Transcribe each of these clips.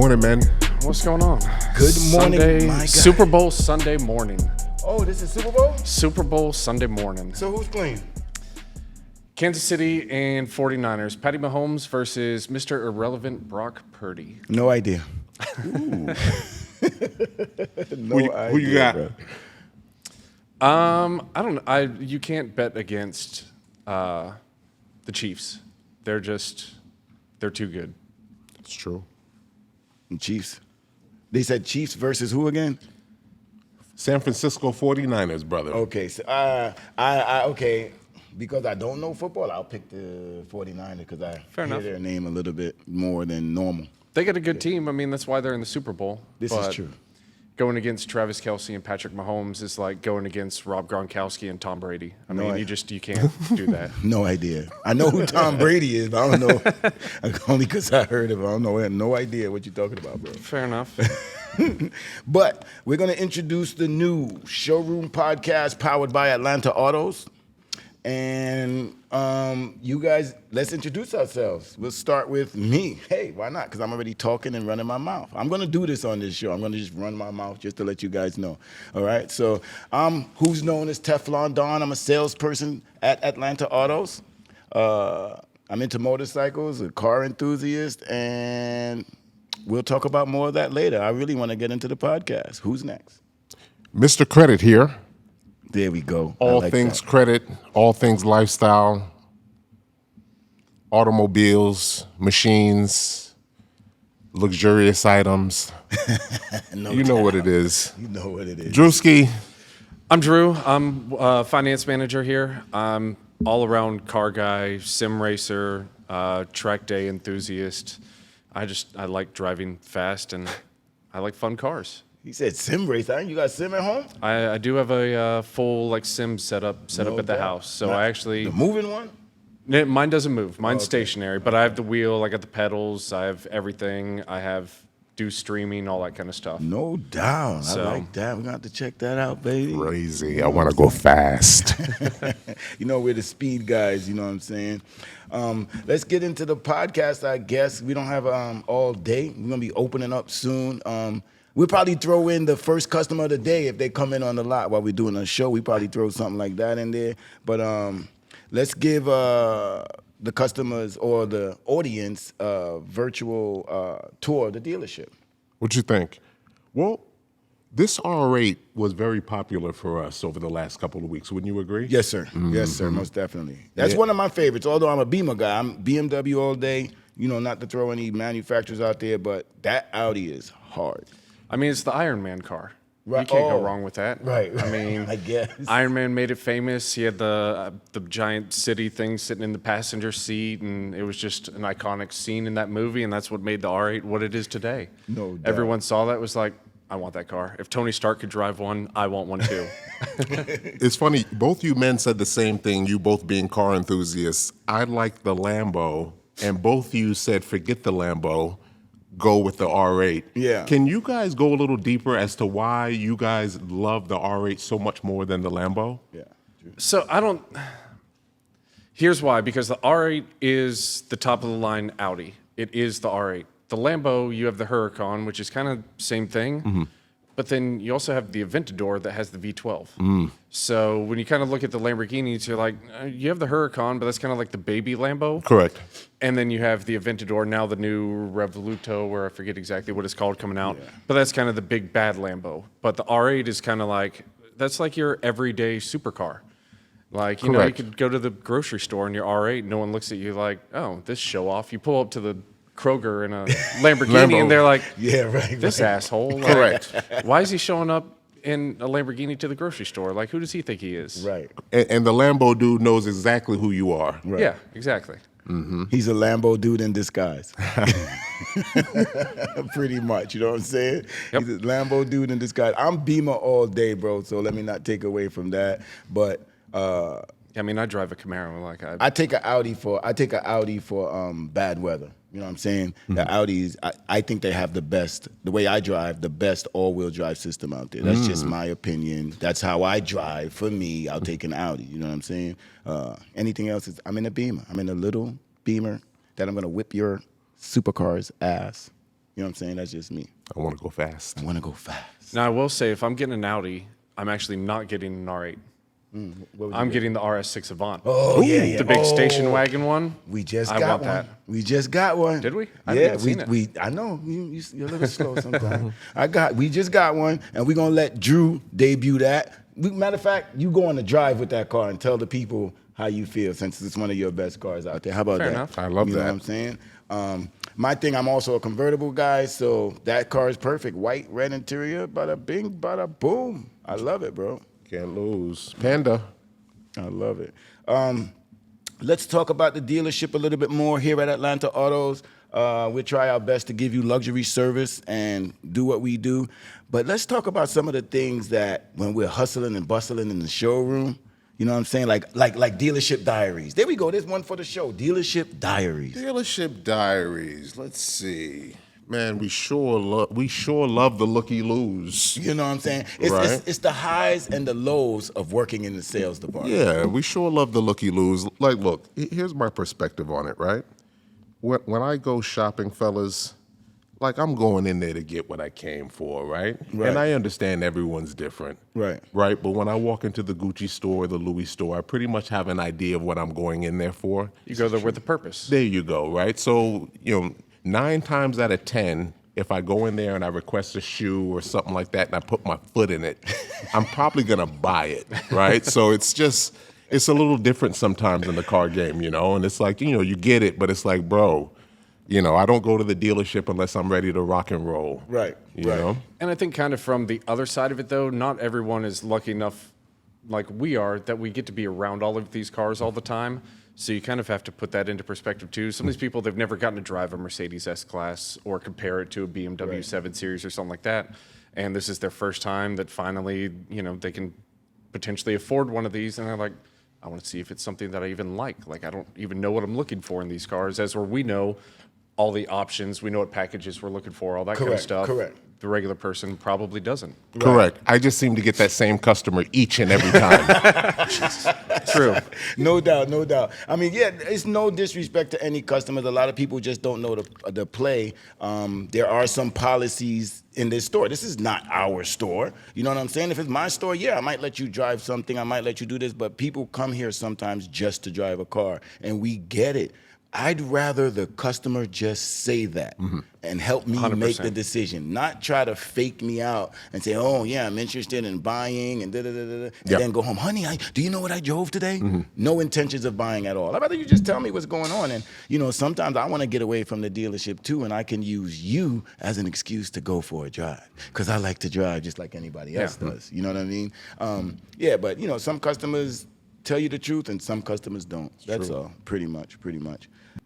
morning, man. What's going on? Good morning, Sunday, my guy. Super Bowl Sunday morning. Oh, this is Super Bowl? Super Bowl Sunday morning. So who's playing? Kansas City and 49ers. Patty Mahomes versus Mr. Irrelevant Brock Purdy. No idea. Who idea, you got? bro. I don't know. You can't bet against the Chiefs. They're too good. It's true. Chiefs. They said Chiefs versus who again? San Francisco 49ers, brother. Okay. So, okay. Because I don't know football, I'll pick the 49ers because I Fair hear enough. their name a little bit more than normal. They got a good team. I mean, that's why they're in the Super Bowl. This is But true. Going against Travis Kelce and Patrick Mahomes is like going against Rob Gronkowski and Tom Brady. I mean, you can't do that. No idea. I know who Tom Brady is, but I don't know. Only because I heard of him. I don't know. I have no idea what you're talking about, bro. Fair enough. But we're going to introduce the new Showroom podcast powered by Atlanta Autos. And you guys, let's introduce ourselves. We'll start with me. Hey, why not? Because I'm already talking and running my mouth. I'm going to do this on this show. I'm going to just run my mouth just to let you guys know. All right? So I'm who's known as Teflon Don. I'm a salesperson at Atlanta Autos. I'm into motorcycles, a car enthusiast, and we'll talk about more of that later. I really want to get into the podcast. Who's next? Mr. Credit here. There we go. I All like things that. credit, all things lifestyle, automobiles, machines, luxurious items. No You know doubt. what it is. You know what it is. Drewski, I'm Drew. I'm a finance manager here. I'm all-around car guy, sim racer, track day enthusiast. I like driving fast and I like fun cars. He said sim race. You got sim at home? I do have a full sim set up No at the doubt. house. So Not I actually the moving one? mine doesn't move. Mine's Okay. stationary, but I have the wheel. I got the pedals. I have everything. Do streaming, all that kind of stuff. No doubt. So- I like that. We're gonna have to check that out, baby. crazy. I want to go fast. You know, we're the speed guys, you know what I'm saying? Let's get into the podcast, I guess. We don't have all day. We're gonna be opening up soon. We'll probably throw in the first customer of the day if they come in on the lot while we're doing a show. We probably throw something like that in there. But let's give the customers or the audience a virtual tour of the dealership. What you think? Well, this R8 was very popular for us over the last couple of weeks. Wouldn't you agree? Yes, sir. Yes, sir. Most definitely. That's Yeah. one of my favorites. Although I'm a Beamer guy, I'm BMW all day. You know, not to throw any manufacturers out there, but that Audi is hard. I mean, it's the Iron Man car. Right. You can't Oh. go wrong with that. Right. I mean, I guess. Iron Man made it famous. He had the giant city thing sitting in the passenger seat, and it was just an iconic scene in that movie, and that's what made the R8 what it is today. No doubt. Everyone saw that, was like, I want that car. If Tony Stark could drive one, I want one too. It's funny, both you men said the same thing, you both being car enthusiasts. I like the Lambo, and both you said forget the Lambo, go with the R8. Yeah. Can you guys go a little deeper as to why you guys love the R8 so much more than the Lambo? Yeah. So here's why, because the R8 is the top of the line Audi. It is the R8. The Lambo, you have the Huracan, which is kind of same thing, but then you also have the Aventador that has the V12. So when you kind of look at the Lamborghinis, you're like, you have the Huracan, but that's kind of like the baby Lambo. Correct. And then you have the Aventador, now the new Revoluto, where I forget exactly what it's called, coming out. Yeah. But that's kind of the big bad Lambo. But the R8 is kind of like, that's like your everyday supercar. Like, you know, you Correct. could go to the grocery store in your R8, no one looks at you like, oh, this show off. You pull up to the Kroger in a Lamborghini, Lambo. and they're like, Yeah, right. this right. asshole. Like, Correct. why is he showing up in a Lamborghini to the grocery store? Like, who does he think he is? Right. And the Lambo dude knows exactly who you are. Right. Yeah, exactly. He's a Lambo dude in disguise. Pretty much, you know what I'm saying? Yep. He's a Lambo dude in disguise. I'm Beamer all day, bro, so let me not take away from that. But I mean, I drive a Camaro. Like, I take an Audi for bad weather. You know what I'm saying? The Audis, I think they have the way I drive, the best all-wheel drive system out there. That's just my opinion. That's how I drive. For me, I'll take an Audi. You know what I'm saying? Anything else I'm in a Beamer. I'm in a little Beamer that I'm going to whip your supercar's ass. You know what I'm saying? That's just me. I want to go fast. I want to go fast. Now, I will say, if I'm getting an Audi, I'm actually not getting an R8. What would I'm you getting the RS6 Avant. Oh, yeah. The big station wagon one. We just I got want one. that. We just got one. Did we? I haven't Yeah, even seen it. I know you're a little slow sometimes. We just got one, and we're gonna let Drew debut that. Matter of fact, you go on the drive with that car and tell the people how you feel, since it's one of your best cars out there. How about Fair that? enough. I love You that. know what I'm saying? My thing, I'm also a convertible guy, so that car is perfect. White, red interior, bada bing, bada boom. I love it, bro. Can't lose. Panda. I love it. Let's talk about the dealership a little bit more here at Atlanta Autos. We'll try our best to give you luxury service and do what we do. But let's talk about some of the things that when we're hustling and bustling in the showroom, you know what I'm saying? Like dealership diaries. There we go. There's one for the show. Dealership diaries. Dealership diaries. Let's see. Man, we sure love the looky-loos. You know what I'm saying? Right. It's the highs and the lows of working in the sales department. Yeah, we sure love the looky-loos. Like, look, here's my perspective on it, right? When I go shopping, fellas, like, I'm going in there to get what I came for, right? Right. And I understand everyone's different. Right. Right? But when I walk into the Gucci store, the Louis store, I pretty much have an idea of what I'm going in there for. You go there with a purpose. There you go, right? So, 9 times out of 10, if I go in there and I request a shoe or something like that and I put my foot in it, I'm probably going to buy it, right? So it's a little different sometimes in the car game, and it's like, you get it, but it's like, bro, I don't go to the dealership unless I'm ready to rock and roll. Right. You know? And I think kind of from the other side of it, though, not everyone is lucky enough, like we are, that we get to be around all of these cars all the time. So you kind of have to put that into perspective, too. Some of these people, they've never gotten to drive a Mercedes S-Class or compare it to a BMW 7 Series or something like that. And this is their first time that finally, they can potentially afford one of these. And they're like, I want to see if it's something that I even like. Like, I don't even know what I'm looking for in these cars, as where we know all the options. We know what packages we're looking for, all that kind of stuff. Correct. The regular person probably doesn't. Correct. I just seem to get that same customer each and every time. True. No doubt. I mean, yeah, it's no disrespect to any customers. A lot of people just don't know the play. There are some policies in this store. This is not our store. You know what I'm saying? If it's my store, yeah, I might let you drive something. I might let you do this. But people come here sometimes just to drive a car, and we get it. I'd rather the customer just say that and help me 100%. make the decision, not try to fake me out and say, oh, yeah, I'm interested in buying and and then go home. Honey, do you know what I drove today? No intentions of buying at all. I'd rather you just tell me what's going on. And, sometimes I want to get away from the dealership, too, and I can use you as an excuse to go for a drive because I like to drive just like anybody else does. You know what I mean? But, some customers tell you the truth and some customers don't. That's all, pretty much.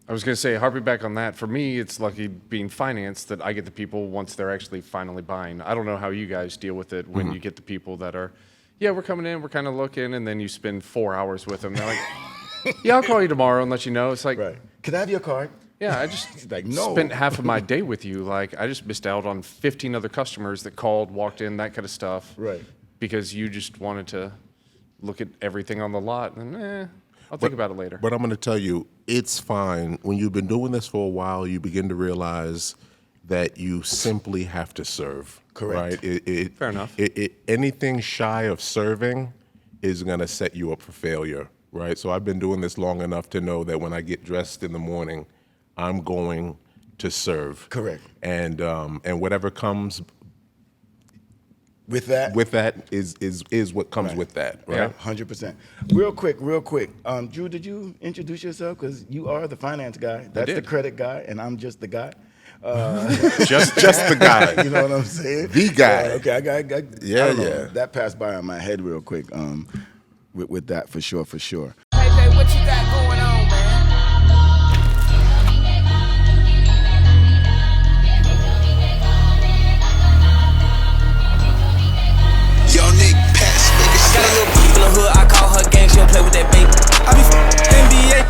I was going to say, harping back on that, for me, it's lucky being financed that I get the people once they're actually finally buying. I don't know how you guys deal with it when you get the people that are, we're coming in, we're kind of looking, and then you spend 4 hours with them. They're like, I'll call you tomorrow and let you know. It's like, Right. Can I have your card? Yeah, I just like, no. spent half of my day with you. Like, I just missed out on 15 other customers that called, walked in, that kind of stuff. Right. Because you just wanted to look at everything on the lot and I'll think about it later. But I'm going to tell you, it's fine. When you've been doing this for a while, you begin to realize that you simply have to serve. Correct. Right? Fair enough. Anything shy of serving is going to set you up for failure, right? So I've been doing this long enough to know that when I get dressed in the morning, I'm going to serve. Correct. And whatever comes with that is what comes with that, right? Yeah, 100%. Real quick. Drew, did you introduce yourself? Because you are the finance guy. That's the did. credit guy, and I'm just the guy. Just the guy. You know what I'm saying? The guy. Okay, I got. Yeah, I don't know. yeah. That passed by on my head real quick. With that for sure. Hey, what you got going on, man? Yo, Nick, pass, nigga, Got a slap. little in the hood, I call her gang, she'll play with that baby. I be NBA,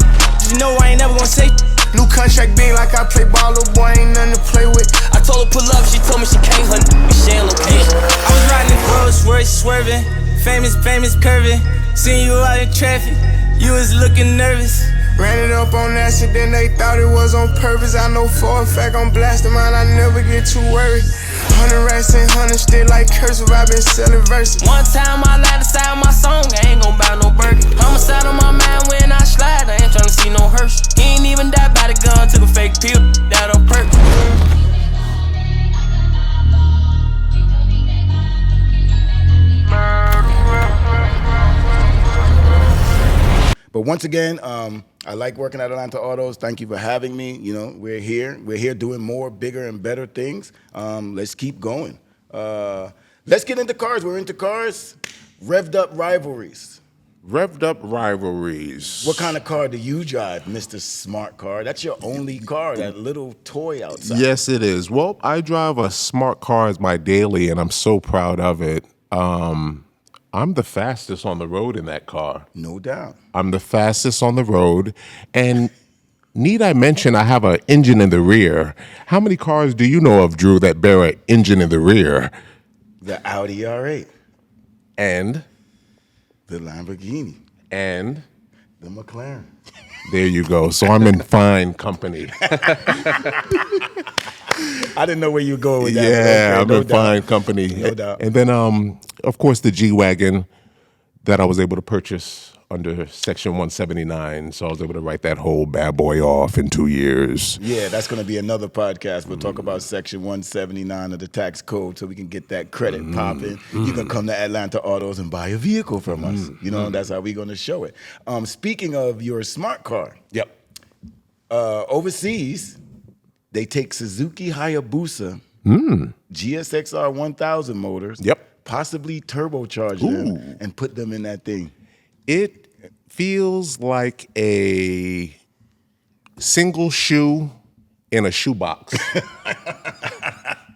you know I ain't never gonna say. New contract being like I play ball, little boy ain't nothing to play with. I told her pull up, she told me she can't, her be sharing location. I was riding in Rolls Royce, swerving, famous curving. Seen you out in traffic, you was looking nervous. Ran it up on accident, they thought it was on purpose. I know for a fact I'm blasting mine, I never get too worried. 100 racks and 100 still like cursive, I been selling verses. One time I lied inside my song, I ain't gon' buy no burger. Homicide on my mind when I slide, I ain't tryna see no hearse. He ain't even died by the gun, took a fake pill, that on purpose. But once again, I like working at Atlanta Autos. Thank you for having me. You know, we're here. We're here doing more, bigger, and better things. Let's keep going. Let's get into cars. We're into cars. Revved up rivalries. Revved up rivalries. What kind of car do you drive, Mr. Smart Car? That's your only car, that little toy outside. Yes, it is. Well, I drive a smart car as my daily, and I'm so proud of it. I'm the fastest on the road in that car. No doubt. I'm the fastest on the road. And need I mention I have an engine in the rear. How many cars do you know of, Drew, that bear an engine in the rear? The Audi R8. And? The Lamborghini. And? The McLaren. There you go. So I'm in fine company. I didn't know where you were going with that. Yeah, Okay, I'm in fine company. No doubt. And then, of course, the G-Wagon that I was able to purchase under Section 179. So I was able to write that whole bad boy off in 2 years. Yeah, that's going to be another podcast. We'll talk about Section 179 of the tax code so we can get that credit popping. You can come to Atlanta Autos and buy a vehicle from us. You know, that's how we're going to show it. Speaking of your smart car. Yep. Overseas, they take Suzuki Hayabusa, GSXR 1000 motors, possibly turbocharge them, and put them in that thing. It feels like a single shoe in a shoebox.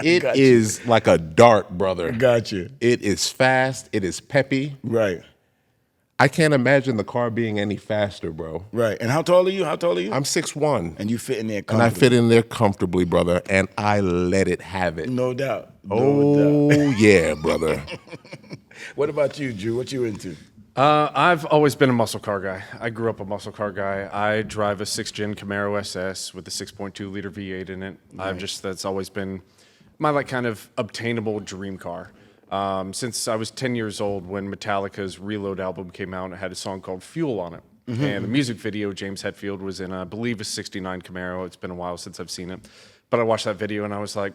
It is like a dart, brother. Gotcha. It is fast. It is peppy. Right. I can't imagine the car being any faster, bro. Right. And how tall are you? I'm 6'1". And you fit in there And comfortably. I fit in there comfortably, brother, and I let it have it. No doubt. Oh, yeah, brother. What about you, Drew? What you into? I've always been a muscle car guy. I grew up a muscle car guy. I drive a 6th-gen Camaro SS with a 6.2 liter V8 in it. That's always been my like kind of obtainable dream car. Since I was 10 years old when Metallica's Reload album came out, it had a song called Fuel on it. And the music video, James Hetfield was in, I believe, a 69 Camaro. It's been a while since I've seen it. But I watched that video and I was like,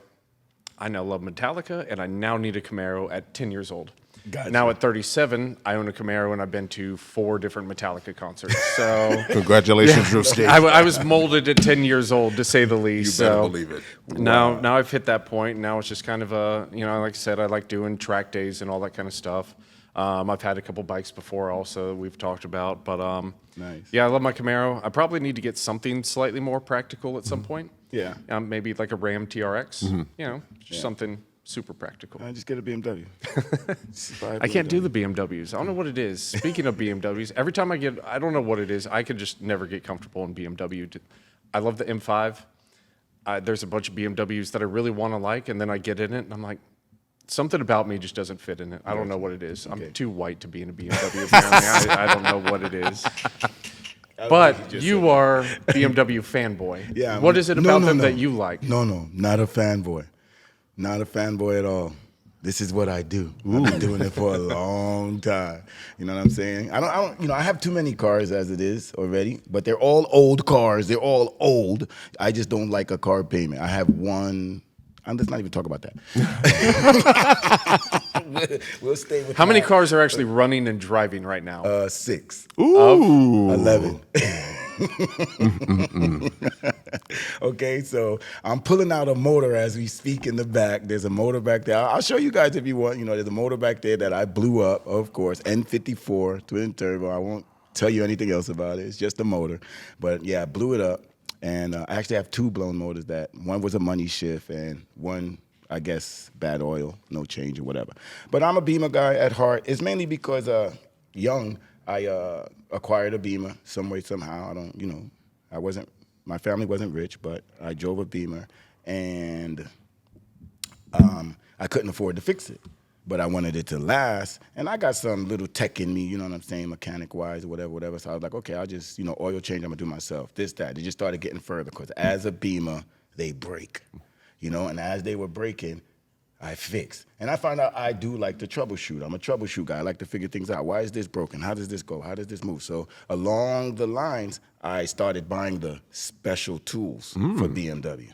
I now love Metallica and I now need a Camaro at 10 years old. Gotcha. Now at 37, I own a Camaro and I've been to 4 different Metallica concerts. So Congratulations, Drew State. I was molded at 10 years old, to say the least. You better so believe it. Now I've hit that point. Now it's just kind of a, like I said, I like doing track days and all that kind of stuff. I've had a couple bikes before also that we've talked about. But Nice. yeah, I love my Camaro. I probably need to get something slightly more practical at some point. Yeah. Maybe like a Ram TRX. Just something super practical. I just get a BMW. I can't do the BMWs. I don't know what it is. Speaking of BMWs, every time I don't know what it is. I could just never get comfortable in BMW. I love the M5. There's a bunch of BMWs that I really want to like, and then I get in it, and I'm like, something about me just doesn't fit in it. I don't know what it is. I'm too white to be in a BMW, apparently. I don't know what it is. But you are BMW fanboy. Yeah. What is it about them that you like? No, not a fanboy. Not a fanboy at all. This is what I do. I've been doing it for a long time. You know what I'm saying? I don't. I have too many cars as it is already, but they're all old cars. They're all old. I just don't like a car payment. I have one. Let's not even talk about that. We'll stay with How many cars are actually running and driving right now? 6. Ooh. 11. Okay, so I'm pulling out a motor as we speak in the back. There's a motor back there. I'll show you guys if you want. There's a motor back there that I blew up, of course. N54 twin turbo. I won't tell you anything else about it. It's just a motor. But yeah, I blew it up. And I actually have 2 blown motors. That one was a money shift, and one, I guess, bad oil, no change or whatever. But I'm a Beamer guy at heart. It's mainly because young, I acquired a Beamer some way, somehow. My family wasn't rich, but I drove a Beamer, and I couldn't afford to fix it. but I wanted it to last. And I got some little tech in me, you know what I'm saying, mechanic-wise or whatever. So I was like, okay, I'll just, oil change, I'm going to do myself. This, that. They just started getting further because as a Beamer, they break, and as they were breaking, I fixed. And I found out I do like to troubleshoot. I'm a troubleshoot guy. I like to figure things out. Why is this broken? How does this go? How does this move? So along the lines, I started buying the special tools for BMW.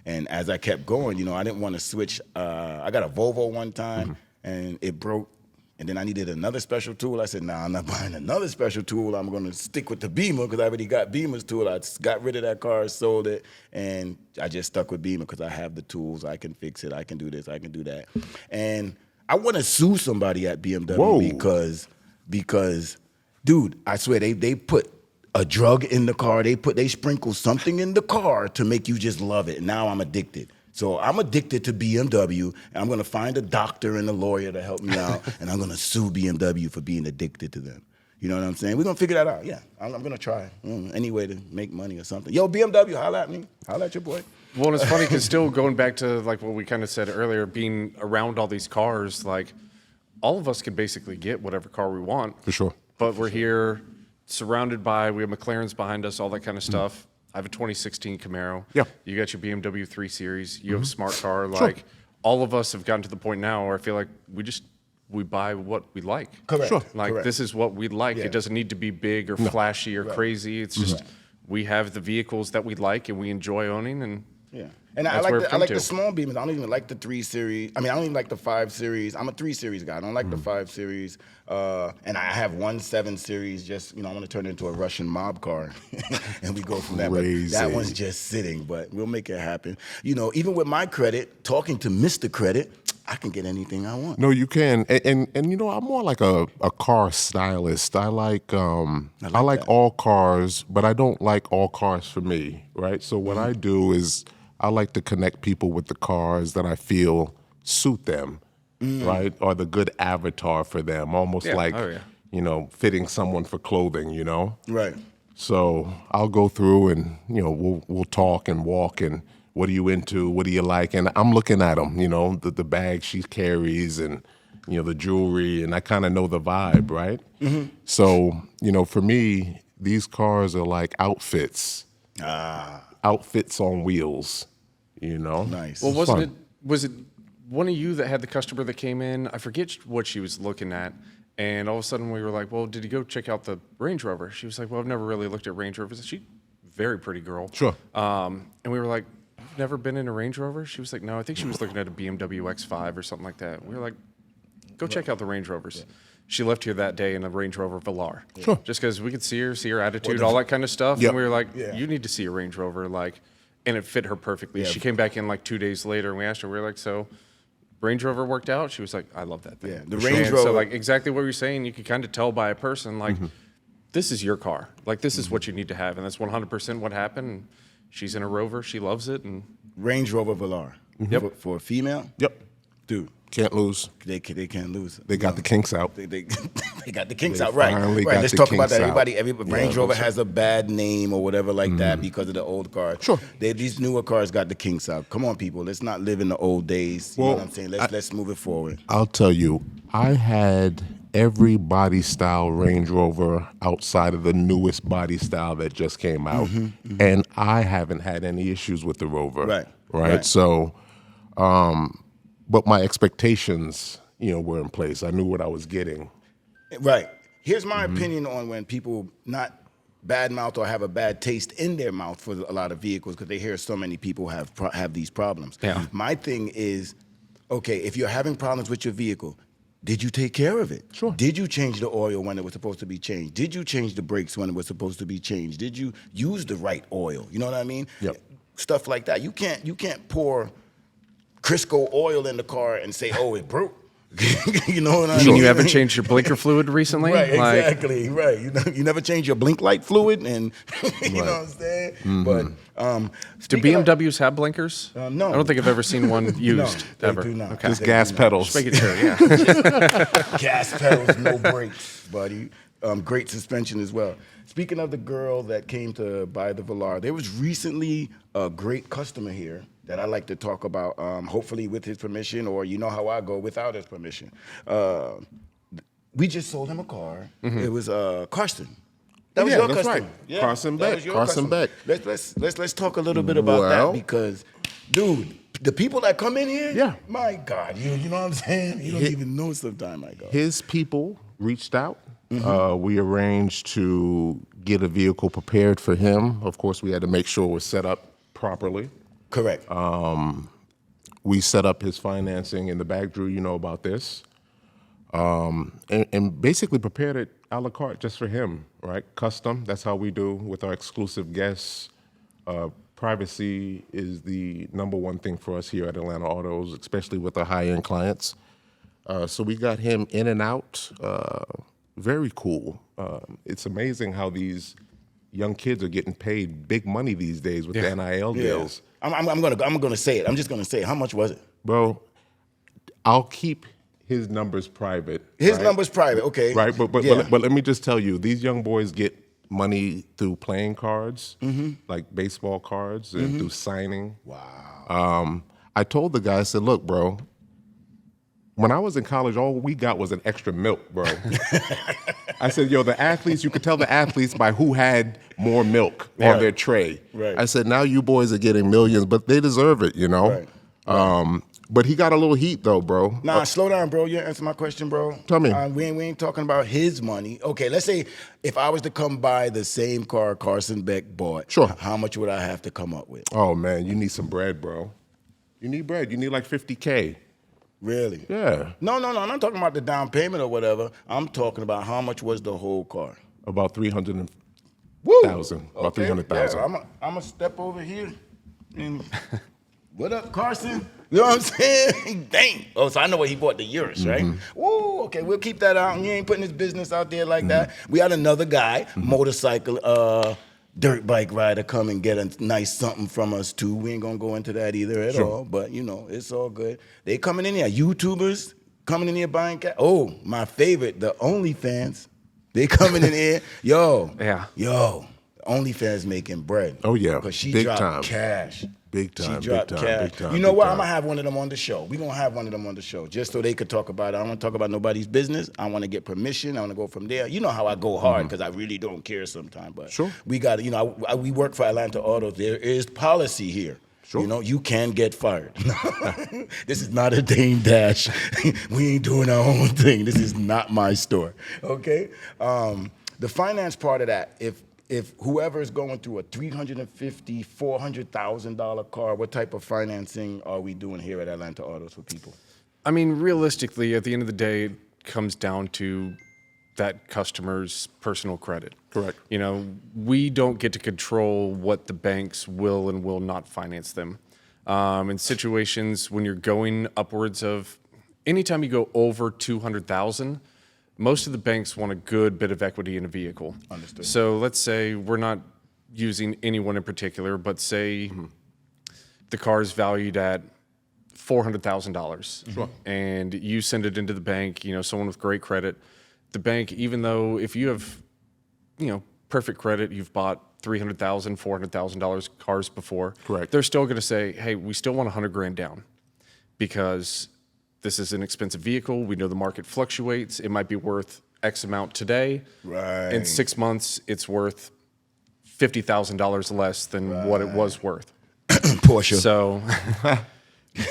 And as I kept going, I didn't want to switch. I got a Volvo one time, and it broke. And then I needed another special tool. I said, nah, I'm not buying another special tool. I'm going to stick with the Beamer because I already got Beamer's tool. I got rid of that car, sold it, and I just stuck with Beamer because I have the tools. I can fix it. I can do this. I can do that. And I want to sue somebody at BMW because, dude, I swear they put a drug in the car. They sprinkle something in the car to make you just love it. And now I'm addicted. So I'm addicted to BMW, and I'm going to find a doctor and a lawyer to help me out, and I'm going to sue BMW for being addicted to them. You know what I'm saying? We're going to figure that out. Yeah, I'm going to try any way to make money or something. Yo, BMW, holla at me. Holla at your boy. Well, it's funny because still going back to like what we kind of said earlier, being around all these cars, like all of us can basically get whatever car we want. For sure. But we're here surrounded by, we have McLarens behind us, all that kind of stuff. I have a 2016 Camaro. Yeah. You got your BMW 3 Series. You have a smart car. Like all of us have gotten to the point now where I feel like we buy what we like. Correct. Sure. Like Correct. this is what we like. Yeah. It doesn't need to be big or flashy or crazy. It's just we have the vehicles that we like and we enjoy owning, and yeah. And I like the small Beamers. I don't even like the 3 Series. I mean, I don't even like the 5 Series. I'm a 3 Series guy. I don't like the 5 Series. And I have one 7 Series. Just, I want to turn it into a Russian mob car. And we go from that. Crazy. But that one's just sitting. But we'll make it happen. Even with my credit, talking to Mr. Credit, I can get anything I want. No, you can. And I'm more like a car stylist. I like all cars, but I don't like all cars for me, right? So what I do is I like to connect people with the cars that I feel suit them, right? Or the good avatar for them, almost like, fitting someone for clothing, Right. So I'll go through and, we'll talk and walk and what are you into? What do you like? And I'm looking at them, the bag she carries and, the jewelry, and I kind of know the vibe, right? So, for me, these cars are like outfits. Outfits on wheels, Nice. well, was it one of you that had the customer that came in? I forget what she was looking at, and all of a sudden we were like, "Well, did you go check out the Range Rover?" She was like, "Well, I've never really looked at Range Rovers." She, very pretty girl. Sure. And we were like, "You've never been in a Range Rover?" She was like, "No, I think she was looking at a BMW X5 or something like that." We were like, "Go check out the Range Rovers." Yeah. She left here that day in a Range Rover Velar. Sure. Just because we could see her attitude, all that kind of stuff. Yep. And we were like, Yeah. "You need to see a Range Rover." And it fit her perfectly. Yeah. She came back in 2 days later, and we asked her, we were like, "So, Range Rover worked out?" She was like, "I love that thing." Yeah, the Range And Rover- so exactly what you're saying, you could kind of tell by a person, this is your car. This is what you need to have. And that's 100% what happened. And she's in a Rover. She loves it. And Range Rover Velar. Yep. For a female? Yep. Dude, Can't lose. they can't lose. They got the kinks out. They got the kinks They out, right? finally Right. got Let's the talk about kinks that. out. Every Range Rover has a bad name or whatever like that because of the old cars. Sure. These newer cars got the kinks out. Come on, people. Let's not live in the old days. You know Well, what I'm saying? Let's move it forward. I'll tell you, I had every body style Range Rover outside of the newest body style that just came out. And I haven't had any issues with the Rover. Right. So, but my expectations, were in place. I knew what I was getting. Right. Here's my opinion on when people not badmouth or have a bad taste in their mouth for a lot of vehicles because they hear so many people have these problems. Yeah. My thing is, okay, if you're having problems with your vehicle, did you take care of it? Sure. Did you change the oil when it was supposed to be changed? Did you change the brakes when it was supposed to be changed? Did you use the right oil? You know what I mean? Yep. Stuff like that. You can't pour Crisco oil in the car and say, "Oh, it broke." You know what I mean? you haven't changed your blinker fluid recently? Right, exactly, right. You never change your blink light fluid, and you know what I'm saying. But Do speaking of- BMWs have blinkers? no. I don't think I've ever seen one used, they ever. do not. Okay. Just gas pedals. Just making sure, yeah. gas pedals, no brakes, buddy. Great suspension as well. Speaking of the girl that came to buy the Velar, there was recently a great customer here that I like to talk about, hopefully with his permission, or you know how I go without his permission. We just sold him a car. It was Carson. That was Yeah, your that's customer. right. Yeah, Carson that Beck. was your Carson customer. Beck. Let's talk a little bit about Well- that, because, dude, the people that come in here, Yeah. my God, you know what I'm saying? You don't even know sometimes, my God. His people reached out. We arranged to get a vehicle prepared for him. Of course, we had to make sure it was set up properly. Correct. We set up his financing in the back. Drew, you know about this. And basically prepared it a la carte just for him, right? Custom, that's how we do with our exclusive guests. Privacy is the number one thing for us here at Atlanta Autos, especially with our high-end clients. So we got him in and out. Very cool. It's amazing how these young kids are getting paid big money these days with the NIL deals. I'm gonna say it. I'm just gonna say it. How much was it? Bro, I'll keep his numbers private. His right? number's private, okay. Right, but Yeah. let me just tell you, these young boys get money through playing cards, like baseball cards, and through signing. Wow. I told the guy, I said, look, bro, when I was in college, all we got was an extra milk, bro. I said, yo, the athletes, you could tell the athletes by who had more milk on their tray. Right. I said, now you boys are getting millions, but they deserve it, you know? Right. But he got a little heat, though, bro. Nah, slow down, bro. You answer my question, bro. Tell me. We ain't talking about his money. Okay, let's say if I was to come buy the same car Carson Beck bought, Sure. how much would I have to come up with? Oh, man, you need some bread, bro. You need bread. You need like 50K. Really? Yeah. No. I'm not talking about the down payment or whatever. I'm talking about how much was the whole car. About 300,000. Woo! About 300,000. Yeah, I'm gonna step over here and what up, Carson? You know what I'm saying? Dang. Oh, so I know where he bought the Urus, right? Woo, okay, we'll keep that out. He ain't putting his business out there like that. We had another guy, motorcycle, dirt bike rider, come and get a nice something from us too. We ain't gonna go into that either at all, but you know, it's all good. They coming in here, YouTubers coming in here buying cat. Oh, my favorite, the OnlyFans. They coming in here, yo, OnlyFans making bread. Oh, yeah. Because she Big dropped time. cash. Big time, She dropped big time, cash. big time, You know big what? time. I'm gonna have one of them on the show. We're gonna have one of them on the show just so they could talk about it. I don't want to talk about nobody's business. I want to get permission. I want to go from there. You know how I go hard because I really don't care sometimes. But Sure. we got, you know, we work for Atlanta Autos. There is policy here. Sure. You know, you can get fired. This is not a Dame Dash. We ain't doing our own thing. This is not my store. Okay? The finance part of that, if whoever is going through a $350,000, $400,000 car, what type of financing are we doing here at Atlanta Autos for people? I mean, realistically, at the end of the day, it comes down to that customer's personal credit. Correct. You know, we don't get to control what the banks will and will not finance them. In situations when you're going upwards of, anytime you go over 200,000, most of the banks want a good bit of equity in a vehicle. Understood. So let's say we're not using anyone in particular, but say the car is valued at $400,000. Sure. And you send it into the bank, you know, someone with great credit. The bank, even though if you have, you know, perfect credit, you've bought $300,000, $400,000 cars before. Correct. They're still going to say, hey, we still want $100,000 down because this is an expensive vehicle. We know the market fluctuates. It might be worth X amount today. Right. In 6 months, it's worth $50,000 less than what it was worth. Porsche. So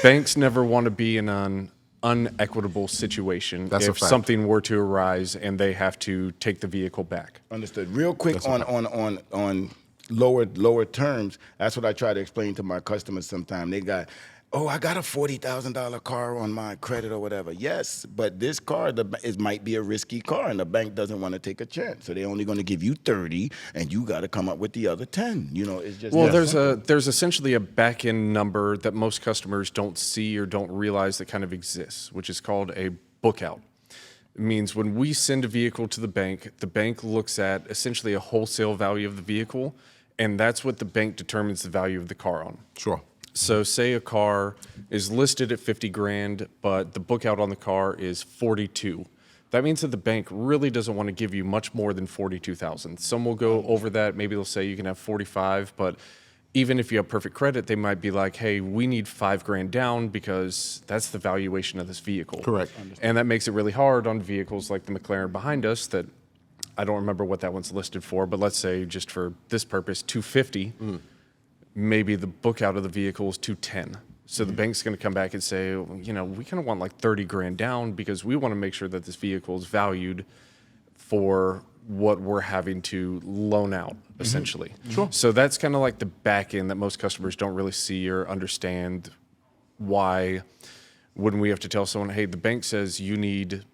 banks never want to be in an unequitable situation That's a if fact. something were to arise and they have to take the vehicle back. Understood. Real quick on lower terms. That's what I try to explain to my customers sometimes. They got, oh, I got a $40,000 car on my credit or whatever. Yes, but this car it might be a risky car, and the bank doesn't want to take a chance. So they're only going to give you 30, and you got to come up with the other 10. You know, it's just Well, that there's essentially a back end number that most customers don't see or don't realize that kind of exists, which is called a book out. It means when we send a vehicle to the bank looks at essentially a wholesale value of the vehicle, and that's what the bank determines the value of the car on. Sure. So say a car is listed at 50 grand, but the book out on the car is 42. That means that the bank really doesn't want to give you much more than 42,000. Some will go over that. Maybe they'll say you can have 45, but even if you have perfect credit, they might be like, hey, we need $5,000 down because that's the valuation of this vehicle. Correct. And that makes it really hard on vehicles like the McLaren behind us that I don't remember what that one's listed for, but let's say just for this purpose, $250. Maybe the book out of the vehicle is $210. So the bank's going to come back and say, well, you know, we kind of want like $30,000 down because we want to make sure that this vehicle is valued for what we're having to loan out, essentially. Sure. So that's kind of like the back end that most customers don't really see or understand why when we have to tell someone, hey, the bank says you need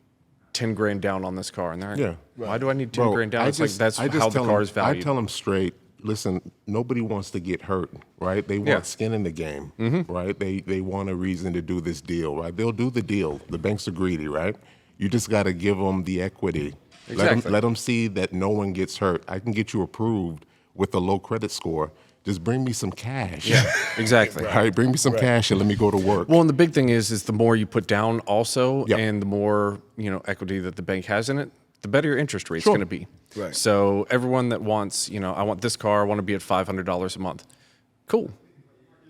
$10,000 down on this car. And they're like, Yeah. why do I need Bro, $10,000 down? It's like, that's I just how the tell car them- is valued. I tell them straight, listen, nobody wants to get hurt, right? They want Yeah. skin in the game, right? They want a reason to do this deal, right? They'll do the deal. The banks are greedy, right? You just got to give them the equity. Exactly. Let them see that no one gets hurt. I can get you approved with a low credit score. Just bring me some cash. Yeah, exactly. All right, bring me some cash and let me go to work. Well, and the big thing is the more you put down also, Yep. and the more, you know, equity that the bank has in it, the better your interest rate's Sure. going to be. Right. So everyone that wants, you know, I want this car, I want to be at $500 a month. Cool.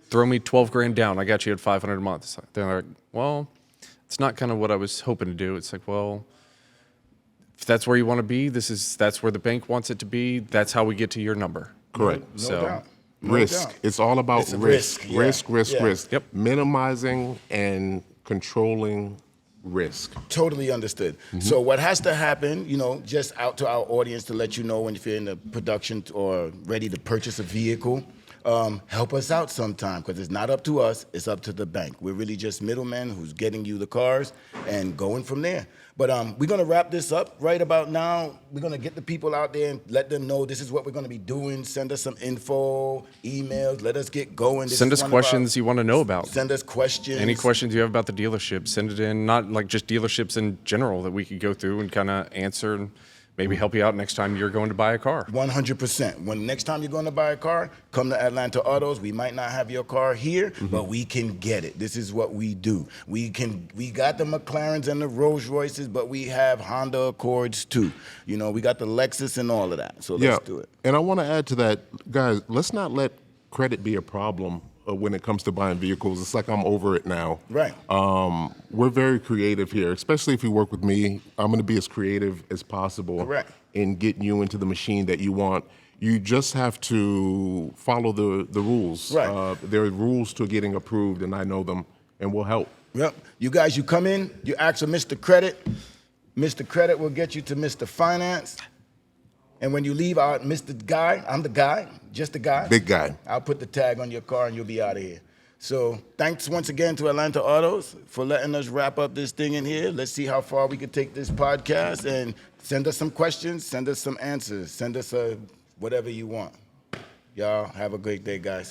Throw me $12,000 down. I got you at $500 a month. They're like, well, it's not kind of what I was hoping to do. It's like, well, if that's where you want to be, that's where the bank wants it to be. That's how we get to your number. Correct. No doubt. No Risk. doubt. It's all about It's a risk. risk, yeah. Risk. Yeah. Yep. Minimizing and controlling risk. Totally understood. So what has to happen, you know, just out to our audience to let you know when if you're in the production or ready to purchase a vehicle, help us out sometime because it's not up to us, it's up to the bank. We're really just middlemen who's getting you the cars and going from there. But we're going to wrap this up right about now. We're going to get the people out there and let them know this is what we're going to be doing. Send us some info, emails. Let us get going. This Send is us one of our- questions you want to know about. Send us questions. Any questions you have about the dealership, send it in. Not like just dealerships in general that we could go through and kind of answer and maybe help you out next time you're going to buy a car. 100%. When next time you're going to buy a car, come to Atlanta Autos. We might not have your car here, but we can get it. This is what we do. We got the McLarens and the Rolls Royces, but we have Honda Accords too. You know, we got the Lexus and all of that. So let's do it. And I want to add to that, guys, let's not let credit be a problem when it comes to buying vehicles. It's like I'm over it now. Right. We're very creative here, especially if you work with me. I'm going to be as creative as possible Correct. in getting you into the machine that you want. You just have to follow the rules. Right. There are rules to getting approved, and I know them, and we'll help. Yep. You guys, you come in, you ask for Mr. Credit. Mr. Credit will get you to Mr. Finance. And when you leave, Mr. Guy, I'm the guy, just the guy. Big guy. I'll put the tag on your car and you'll be out of here. So thanks once again to Atlanta Autos for letting us wrap up this thing in here. Let's see how far we can take this podcast and send us some questions, send us some answers, send us whatever you want. Y'all have a great day, guys.